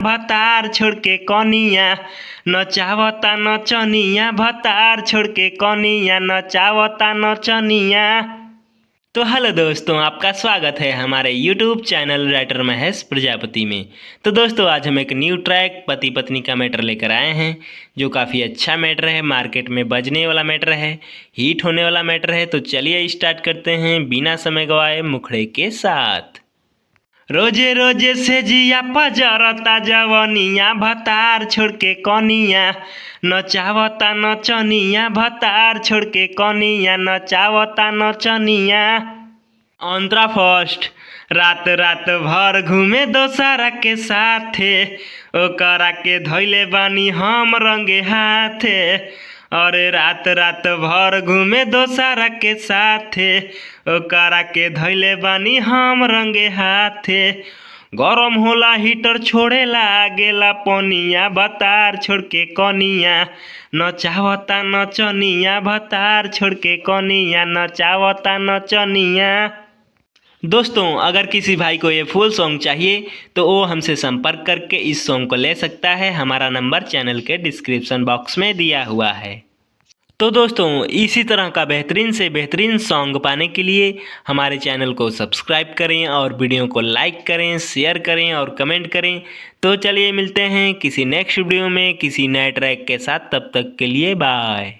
भतार छोड़ के कनिया नचावता नचनिया, भतार छोड़ के कनिया नचावता नचनिया। तो हेलो दोस्तों, आपका स्वागत है हमारे YouTube channel writer Mahesh Prajapati में। तो दोस्तों, आज हम एक न्यू ट्रैक पति पत्नी का मैटर लेकर आए हैं, जो काफ़ी अच्छा मैटर है, मार्केट में बजने वाला मैटर है, हिट होने वाला मैटर है। तो चलिए स्टार्ट करते हैं बिना समय गवाए मुखड़े के साथ। रोजे रोजे से जिया पजरता जवनिया, भतार छोड़ के कनिया नचावता नचनिया, भतार छोड़ के कनिया नचावता नचनिया। अंतरा फर्स्ट रात रात भर घूमे दोसरा के साथे, ओकरा के धैले बानी हम रंगे हाथे। अरे रात रात भर घूमे दोसरा के साथे, ओकरा के धैले बानी हम रंगे हाथे। गरम होला हीटर छोड़े लागेला पनिया, भतार छोड़ के कनिया नचावता नचनिया, भतार छोड़ के कनिया नचावता नचनिया। दोस्तों, अगर किसी भाई को ये फुल सॉन्ग चाहिए तो वो हमसे संपर्क करके इस सॉन्ग को ले सकता है। हमारा नंबर चैनल के डिस्क्रिप्शन बॉक्स में दिया हुआ है। तो दोस्तों, इसी तरह का बेहतरीन से बेहतरीन सॉन्ग पाने के लिए हमारे चैनल को सब्सक्राइब करें और वीडियो को लाइक करें, शेयर करें और कमेंट करें। तो चलिए मिलते हैं किसी नेक्स्ट वीडियो में किसी नए ट्रैक के साथ। तब तक के लिए बाय।